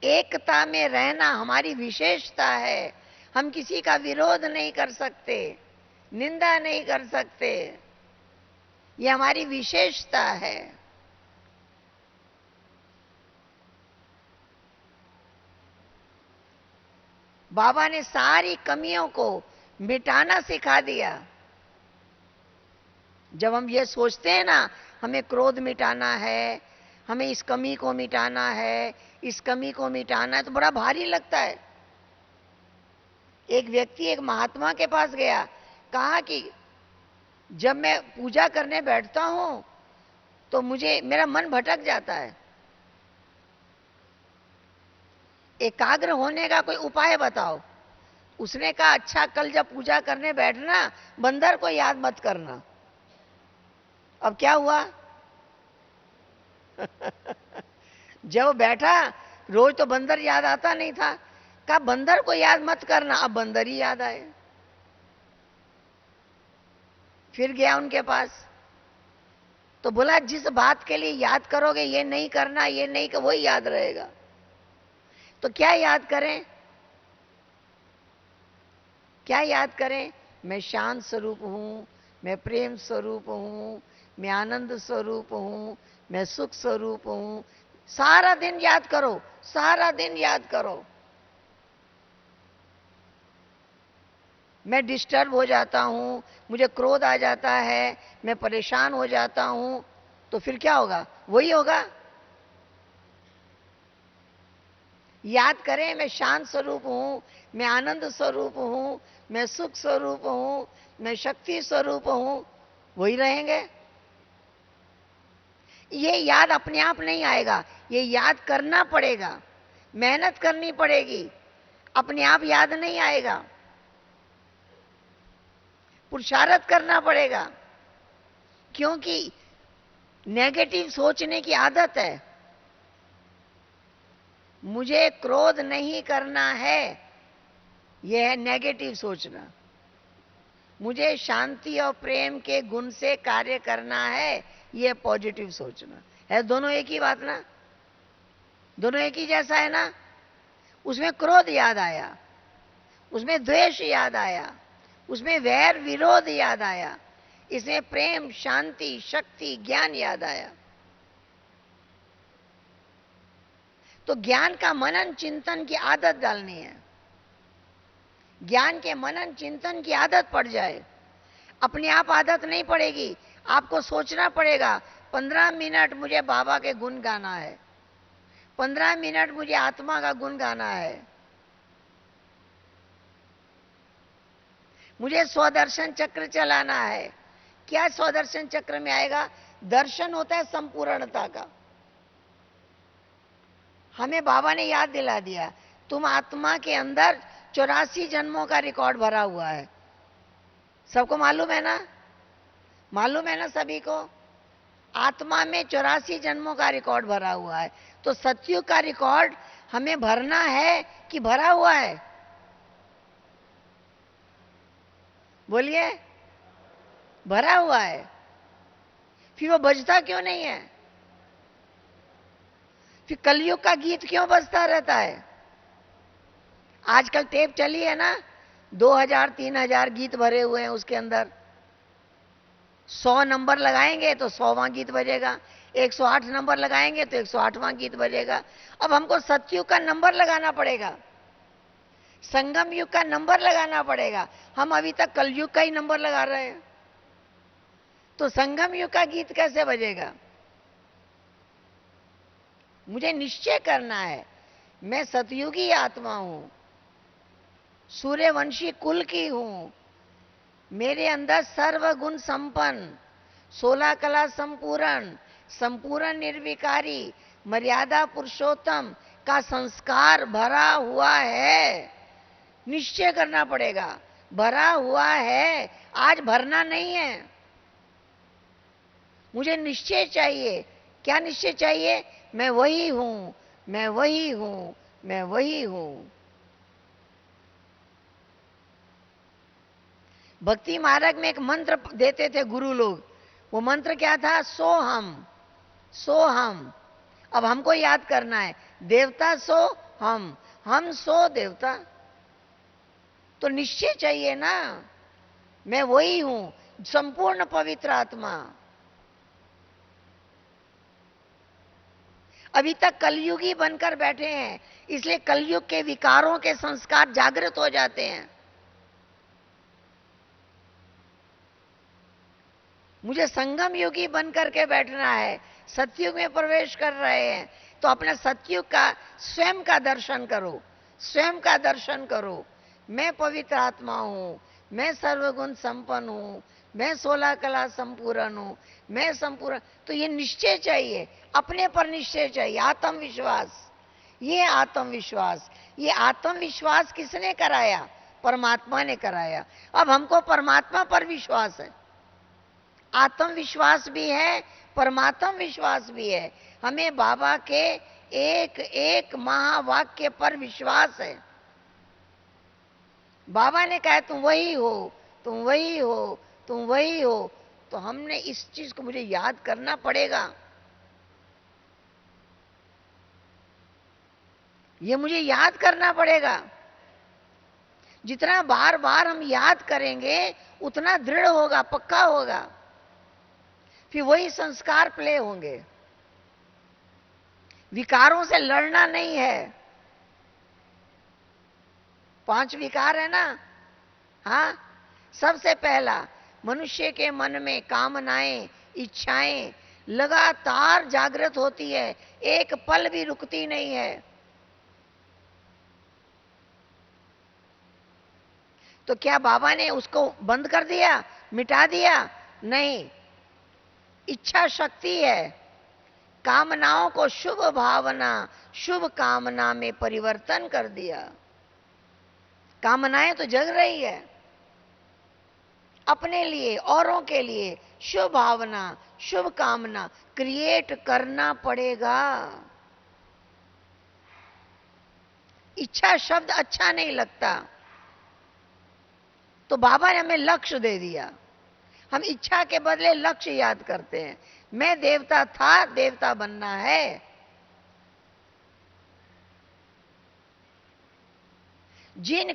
एकता में रहना हमारी विशेषता है। हम किसी का विरोध नहीं कर सकते, निंदा नहीं कर सकते, ये हमारी विशेषता है। बाबा ने सारी कमियों को मिटाना सिखा दिया। जब हम ये सोचते हैं ना हमें क्रोध मिटाना है, हमें इस कमी को मिटाना है, इस कमी को मिटाना है, तो बड़ा भारी लगता है। एक व्यक्ति एक महात्मा के पास गया, कहा कि जब मैं पूजा करने बैठता हूं तो मुझे मेरा मन भटक जाता है, एकाग्र होने का कोई उपाय बताओ। उसने कहा, अच्छा कल जब पूजा करने बैठना बंदर को याद मत करना। अब क्या हुआ? जब बैठा, रोज तो बंदर याद आता नहीं था, कहा बंदर को याद मत करना, अब बंदर ही याद आए। फिर गया उनके पास, तो बोला जिस बात के लिए याद करोगे ये नहीं करना, ये नहीं कर, वही याद रहेगा। तो क्या याद करें? क्या याद करें? मैं शांत स्वरूप हूं, मैं प्रेम स्वरूप हूं, मैं आनंद स्वरूप हूं, मैं सुख स्वरूप हूं। सारा दिन याद करो, सारा दिन याद करो। मैं डिस्टर्ब हो जाता हूं, मुझे क्रोध आ जाता है, मैं परेशान हो जाता हूं, तो फिर क्या होगा? वही होगा। याद करें, मैं शांत स्वरूप हूं, मैं आनंद स्वरूप हूं, मैं सुख स्वरूप हूं, मैं शक्ति स्वरूप हूं, वही रहेंगे। ये याद अपने आप नहीं आएगा, ये याद करना पड़ेगा, मेहनत करनी पड़ेगी, अपने आप याद नहीं आएगा, पुरुषार्थ करना पड़ेगा। क्योंकि नेगेटिव सोचने की आदत है। मुझे क्रोध नहीं करना है, यह है नेगेटिव सोचना। मुझे शांति और प्रेम के गुण से कार्य करना है, यह पॉजिटिव सोचना है। दोनों एक ही बात ना? दोनों एक ही जैसा है ना? उसमें क्रोध याद आया, उसमें द्वेष याद आया, उसमें वैर विरोध याद आया, इसमें प्रेम शांति शक्ति ज्ञान याद आया। तो ज्ञान का मनन चिंतन की आदत डालनी है। ज्ञान के मनन चिंतन की आदत पड़ जाए, अपने आप आदत नहीं पड़ेगी, आपको सोचना पड़ेगा 15 मिनट मुझे बाबा के गुण गाना है, 15 मिनट मुझे आत्मा का गुण गाना है, मुझे स्वदर्शन चक्र चलाना है। क्या स्वदर्शन चक्र में आएगा? दर्शन होता है संपूर्णता का। हमें बाबा ने याद दिला दिया, तुम आत्मा के अंदर 84 जन्मों का रिकॉर्ड भरा हुआ है। सबको मालूम है ना? मालूम है ना सभी को? आत्मा में 84 जन्मों का रिकॉर्ड भरा हुआ है। तो सतयुग का रिकॉर्ड हमें भरना है कि भरा हुआ है? बोलिए। भरा हुआ है। फिर वो बजता क्यों नहीं है? फिर कलयुग का गीत क्यों बजता रहता है? आजकल टेप चली है ना, 2000-3000 गीत भरे हुए हैं उसके अंदर। 100 नंबर लगाएंगे तो 100वां गीत बजेगा, 108 नंबर लगाएंगे तो 108वां गीत बजेगा। अब हमको सतयुग का नंबर लगाना पड़ेगा, संगम युग का नंबर लगाना पड़ेगा। हम अभी तक कलयुग का ही नंबर लगा रहे हैं, तो संगम युग का गीत कैसे बजेगा? मुझे निश्चय करना है, मैं सतयुगी आत्मा हूं, सूर्यवंशी कुल की हूं, मेरे अंदर सर्वगुण संपन्न, 16 कला संपूर्ण, संपूर्ण निर्विकारी, मर्यादा पुरुषोत्तम का संस्कार भरा हुआ है। निश्चय करना पड़ेगा, भरा हुआ है, आज भरना नहीं है। मुझे निश्चय चाहिए। क्या निश्चय चाहिए? मैं वही हूं, मैं वही हूं, मैं वही हूं। भक्ति मार्ग में एक मंत्र देते थे गुरु लोग, वो मंत्र क्या था? सो हम, सो हम। अब हमको याद करना है, देवता सो हम सो देवता। तो निश्चय चाहिए ना, मैं वही हूं, संपूर्ण पवित्र आत्मा। अभी तक कलयुगी बनकर बैठे हैं, इसलिए कलयुग के विकारों के संस्कार जागृत हो जाते हैं। मुझे संगम योगी बनकर के बैठना है, सतयुग में प्रवेश कर रहे हैं, तो अपने सतयुग का स्वयं का दर्शन करो, स्वयं का दर्शन करो। मैं पवित्र आत्मा हूं, मैं सर्वगुण संपन्न हूं, मैं 16 कला संपूर्ण हूं, मैं संपूर्ण। तो ये निश्चय चाहिए, अपने पर निश्चय चाहिए, आत्मविश्वास। ये आत्मविश्वास, ये आत्मविश्वास किसने कराया? परमात्मा ने कराया। अब हमको परमात्मा पर विश्वास है, आत्मविश्वास भी है, परमात्म विश्वास भी है। हमें बाबा के एक एक महावाक्य पर विश्वास है। बाबा ने कहा तुम वही हो, तुम वही हो, तुम वही हो। तो हमने इस चीज को मुझे याद करना पड़ेगा, ये मुझे याद करना पड़ेगा। जितना बार बार हम याद करेंगे उतना दृढ़ होगा, पक्का होगा, फिर वही संस्कार प्ले होंगे। विकारों से लड़ना नहीं है। 5 विकार है ना। हाँ, सबसे पहला, मनुष्य के मन में कामनाएं, इच्छाएं लगातार जागृत होती है, एक पल भी रुकती नहीं है। तो क्या बाबा ने उसको बंद कर दिया, मिटा दिया? नहीं, इच्छा शक्ति है। कामनाओं को शुभ भावना, शुभ कामना में परिवर्तन कर दिया। कामनाएं तो जग रही है, अपने लिए, औरों के लिए शुभ भावना, शुभ कामना क्रिएट करना पड़ेगा। इच्छा शब्द अच्छा नहीं लगता, तो बाबा ने हमें लक्ष्य दे दिया। हम इच्छा के बदले लक्ष्य याद करते हैं। मैं देवता था, देवता बनना है। जिन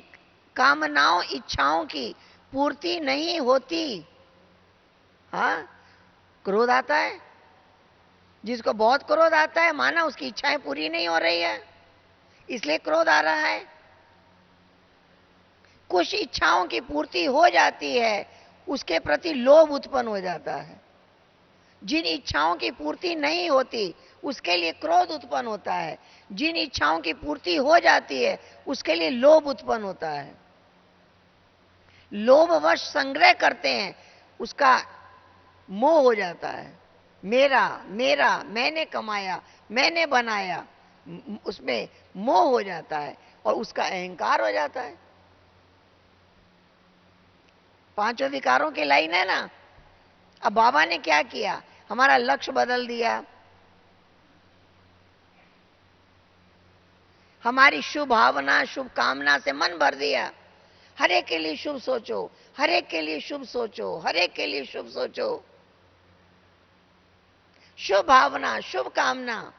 कामनाओं, इच्छाओं की पूर्ति नहीं होती, हाँ, क्रोध आता है। जिसको बहुत क्रोध आता है, माना उसकी इच्छाएं पूरी नहीं हो रही है, इसलिए क्रोध आ रहा है। कुछ इच्छाओं की पूर्ति हो जाती है, उसके प्रति लोभ उत्पन्न हो जाता है। जिन इच्छाओं की पूर्ति नहीं होती, उसके लिए क्रोध उत्पन्न होता है। जिन इच्छाओं की पूर्ति हो जाती है, उसके लिए लोभ उत्पन्न होता है। लोभवश संग्रह करते हैं, उसका मोह हो जाता है। मेरा मेरा, मैंने कमाया, मैंने बनाया, उसमें मोह हो जाता है और उसका अहंकार हो जाता है। 5 विकारों की लाइन है ना। अब बाबा ने क्या किया? हमारा लक्ष्य बदल दिया। हमारी शुभ भावना, शुभ कामना से मन भर दिया। हर एक के लिए शुभ सोचो, हर एक के लिए शुभ सोचो, हर एक के लिए शुभ सोचो। शुभ भावना, शुभ कामना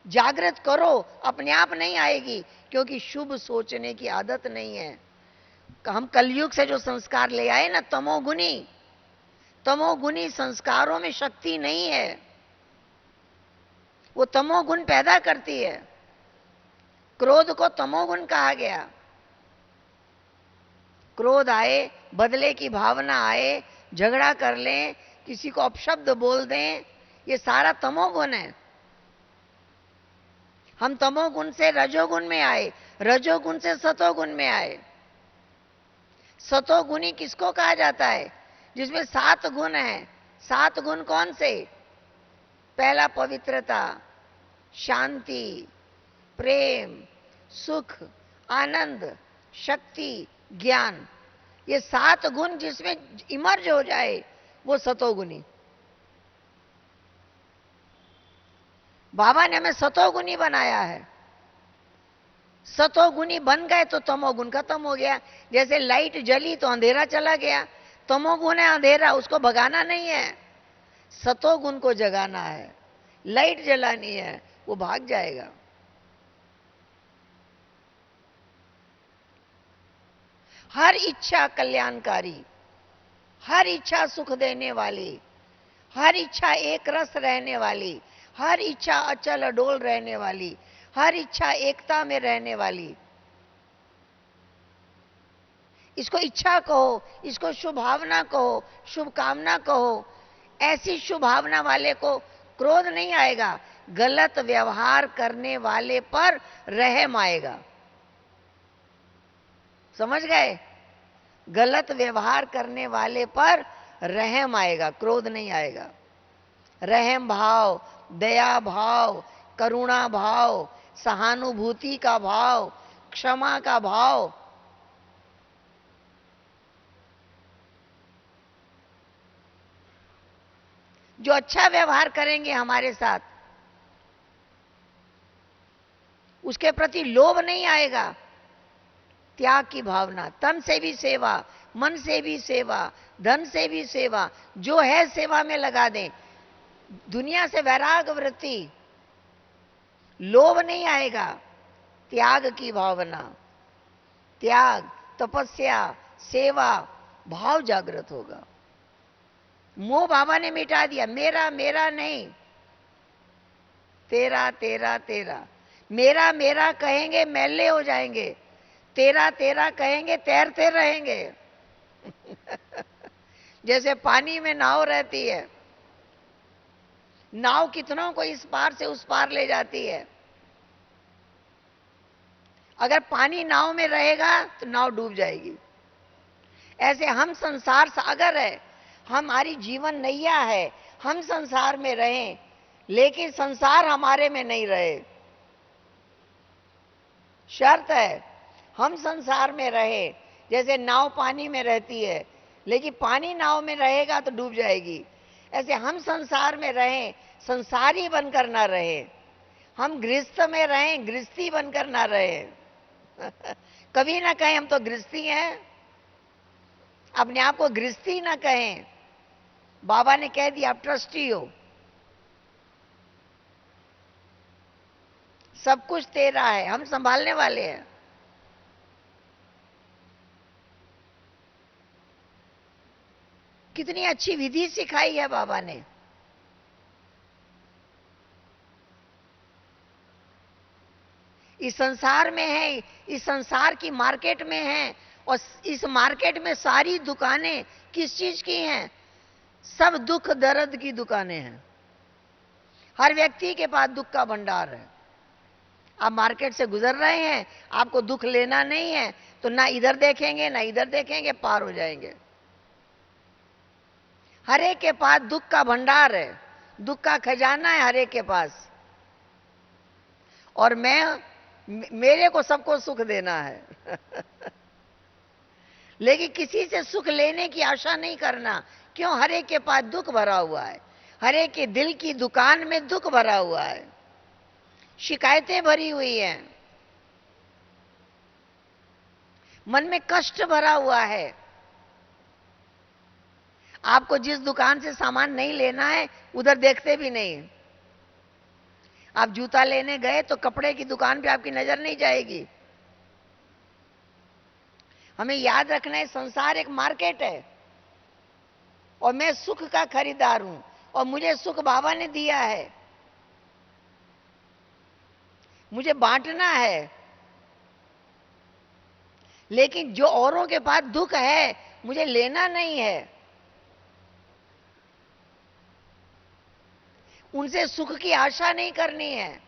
जागृत करो, अपने आप नहीं आएगी, क्योंकि शुभ सोचने की आदत नहीं है। हम कलयुग से जो संस्कार ले आए ना, तमोगुनी, तमोगुनी संस्कारों में शक्ति नहीं है। वो तमोगुण पैदा करती है। क्रोध को तमोगुण कहा गया। क्रोध आए, बदले की भावना आए, झगड़ा कर लें, किसी को अपशब्द बोल दें, ये सारा तमोगुण है। हम तमोगुण से रजोगुण में आए, रजोगुण से सतोगुण में आए। सतोगुणी किसको कहा जाता है? जिसमें 7 गुण हैं। 7 गुण कौन से? पहला पवित्रता, शांति, प्रेम, सुख, आनंद, शक्ति, ज्ञान। ये 7 गुण जिसमें इमर्ज हो जाए, वो सतोगुणी। बाबा ने हमें सतोगुणी बनाया है। सतोगुणी बन गए तो तमोगुण खत्म हो गया। जैसे लाइट जली तो अंधेरा चला गया। तमोगुण है अंधेरा, उसको भगाना नहीं है, सतोगुण को जगाना है। लाइट जलानी है, वो भाग जाएगा। हर इच्छा कल्याणकारी, हर इच्छा सुख देने वाली, हर इच्छा एक रस रहने वाली, हर इच्छा अचल अडोल रहने वाली, हर इच्छा एकता में रहने वाली। इसको इच्छा कहो, इसको शुभ भावना कहो, शुभ कामना कहो। ऐसी शुभ भावना वाले को क्रोध नहीं आएगा, गलत व्यवहार करने वाले पर रहम आएगा। समझ गए? गलत व्यवहार करने वाले पर रहम आएगा, क्रोध नहीं आएगा। रहम भाव, दया भाव, करुणा भाव, सहानुभूति का भाव, क्षमा का भाव, जो अच्छा व्यवहार करेंगे हमारे साथ, उसके प्रति लोभ नहीं आएगा। त्याग की भावना, तन से भी सेवा, मन से भी सेवा, धन से भी सेवा, जो है सेवा में लगा दें। दुनिया से वैराग वृत्ति, लोभ नहीं आएगा। त्याग की भावना, त्याग, तपस्या, सेवा भाव जागृत होगा। मोह बाबा ने मिटा दिया। मेरा मेरा नहीं, तेरा तेरा तेरा। मेरा मेरा कहेंगे मैले हो जाएंगे, तेरा तेरा कहेंगे तैरते रहेंगे। जैसे पानी में नाव रहती है, नाव कितनों को इस पार से उस पार ले जाती है। अगर पानी नाव में रहेगा तो नाव डूब जाएगी। ऐसे हम संसार सागर है, हमारी जीवन नैया है, हम संसार में रहें, लेकिन संसार हमारे में नहीं रहे। शर्त है हम संसार में रहे। जैसे नाव पानी में रहती है, लेकिन पानी नाव में रहेगा तो डूब जाएगी। ऐसे हम संसार में रहें, संसारी बनकर ना रहें। हम गृहस्थ में रहें, गृहस्थी बनकर ना रहें। कभी ना कहें हम तो गृहस्थी हैं, अपने आप को गृहस्थी ना कहें। बाबा ने कह दिया आप ट्रस्टी हो, सब कुछ तेरा है, हम संभालने वाले हैं। कितनी अच्छी विधि सिखाई है बाबा ने। इस संसार में है, इस संसार की मार्केट में है, और इस मार्केट में सारी दुकानें किस चीज की हैं? सब दुख दर्द की दुकानें हैं। हर व्यक्ति के पास दुख का भंडार है। आप मार्केट से गुजर रहे हैं, आपको दुख लेना नहीं है तो ना इधर देखेंगे ना इधर देखेंगे, पार हो जाएंगे। हर एक के पास दुख का भंडार है, दुख का खजाना है हर एक के पास। और मेरे को सबको सुख देना है। लेकिन किसी से सुख लेने की आशा नहीं करना। क्यों? हर एक के पास दुख भरा हुआ है, हर एक के दिल की दुकान में दुख भरा हुआ है, शिकायतें भरी हुई हैं, मन में कष्ट भरा हुआ है। आपको जिस दुकान से सामान नहीं लेना है उधर देखते भी नहीं। आप जूता लेने गए तो कपड़े की दुकान पे आपकी नजर नहीं जाएगी। हमें याद रखना है संसार एक मार्केट है, और मैं सुख का खरीदार हूं, और मुझे सुख बाबा ने दिया है, मुझे बांटना है। लेकिन जो औरों के पास दुख है मुझे लेना नहीं है। उनसे सुख की आशा नहीं करनी है,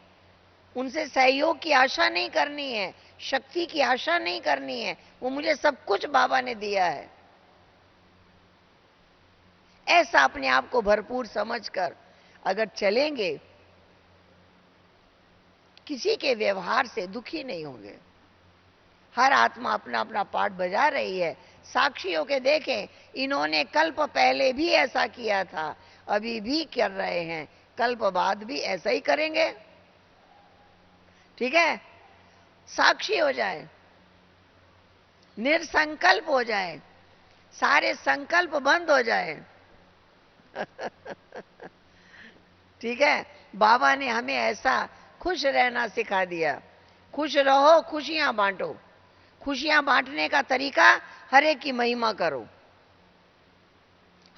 उनसे सहयोग की आशा नहीं करनी है, शक्ति की आशा नहीं करनी है। वो मुझे सब कुछ बाबा ने दिया है। ऐसा अपने आप को भरपूर समझकर अगर चलेंगे, किसी के व्यवहार से दुखी नहीं होंगे। हर आत्मा अपना अपना पार्ट बजा रही है। साक्षी होके देखें, इन्होंने कल्प पहले भी ऐसा किया था, अभी भी कर रहे हैं, कल्प बाद भी ऐसा ही करेंगे। ठीक है? साक्षी हो जाए, निर्संकल्प हो जाए, सारे संकल्प बंद हो जाए। ठीक है? बाबा ने हमें ऐसा खुश रहना सिखा दिया। खुश रहो, खुशियां बांटो। खुशियां बांटने का तरीका, हर एक की महिमा करो,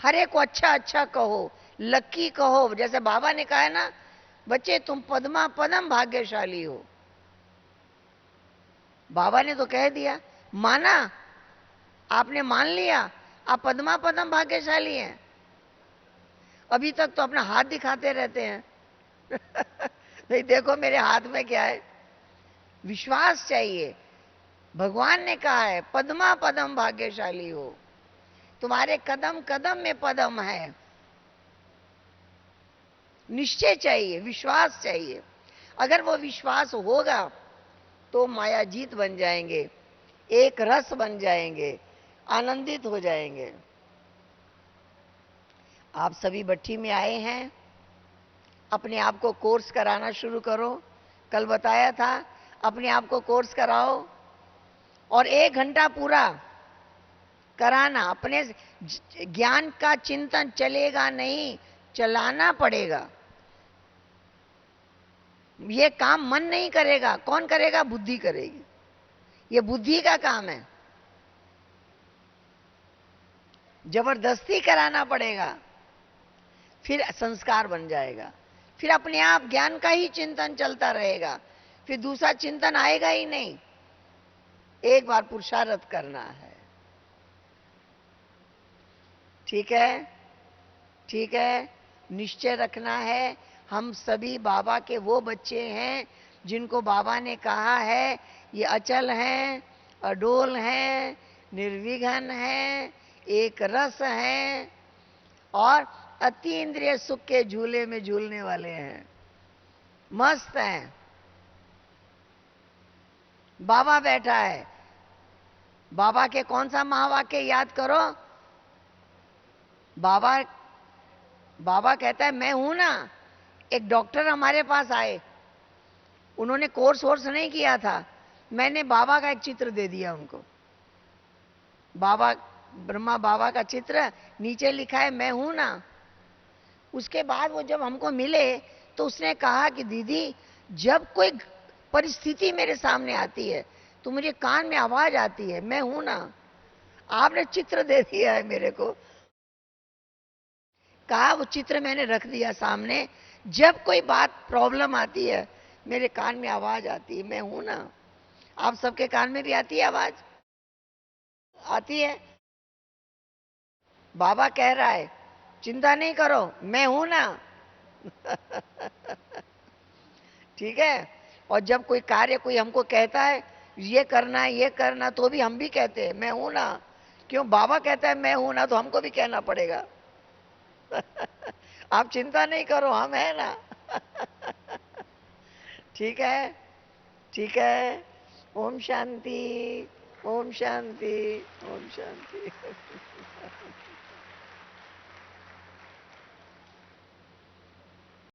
हर एक को अच्छा अच्छा कहो, लक्की कहो। जैसे बाबा ने कहा है ना, बच्चे तुम पद्मा पदम भाग्यशाली हो। बाबा ने तो कह दिया, माना, आपने मान लिया, आप पद्मा पदम भाग्यशाली हैं। अभी तक तो अपना हाथ दिखाते रहते हैं। नहीं, देखो मेरे हाथ में क्या है। विश्वास चाहिए। भगवान ने कहा है पद्मा पदम भाग्यशाली हो, तुम्हारे कदम कदम में पदम है। निश्चय चाहिए, विश्वास चाहिए। अगर वो विश्वास होगा तो मायाजीत बन जाएंगे, एक रस बन जाएंगे, आनंदित हो जाएंगे। आप सभी भट्ठी में आए हैं, अपने आप को कोर्स कराना शुरू करो। कल बताया था अपने आप को कोर्स कराओ और 1 घंटा पूरा कराना। अपने ज्ञान का चिंतन चलेगा नहीं, चलाना पड़ेगा। ये काम मन नहीं करेगा, कौन करेगा? बुद्धि करेगी। ये बुद्धि का काम है, जबरदस्ती कराना पड़ेगा, फिर संस्कार बन जाएगा। फिर अपने आप ज्ञान का ही चिंतन चलता रहेगा, फिर दूसरा चिंतन आएगा ही नहीं। एक बार पुरुषार्थ करना है। ठीक है, ठीक है, निश्चय रखना है। हम सभी बाबा के वो बच्चे हैं जिनको बाबा ने कहा है ये अचल हैं, अडोल हैं, निर्विघ्न हैं, एक रस हैं और अति इंद्रिय सुख के झूले में झूलने वाले हैं, मस्त हैं। बाबा बैठा है। बाबा के कौन सा महावाक्य याद करो? बाबा कहता है मैं हूं ना। एक डॉक्टर हमारे पास आए, उन्होंने कोर्स वोर्स नहीं किया था, मैंने बाबा का एक चित्र दे दिया उनको। बाबा, ब्रह्मा बाबा का चित्र, नीचे लिखा है मैं हूं ना। उसके बाद वो जब हमको मिले तो उसने कहा कि दीदी जब कोई परिस्थिति मेरे सामने आती है तो मुझे कान में आवाज आती है मैं हूं ना। आपने चित्र दे दिया है मेरे को। कहा वो चित्र मैंने रख दिया सामने, जब कोई बात प्रॉब्लम आती है मेरे कान में आवाज आती है मैं हूं ना। आप सबके कान में भी आती है आवाज? आती है। बाबा कह रहा है चिंता नहीं करो मैं हूं ना। ठीक है। और जब कोई कार्य कोई हमको कहता है ये करना है ये करना, तो भी हम भी कहते हैं मैं हूं ना। क्यों? बाबा कहता है मैं हूं ना, तो हमको भी कहना पड़ेगा। आप चिंता नहीं करो हम है ना। ठीक है, ठीक है। ओम शांति, ओम शांति, ओम शांति।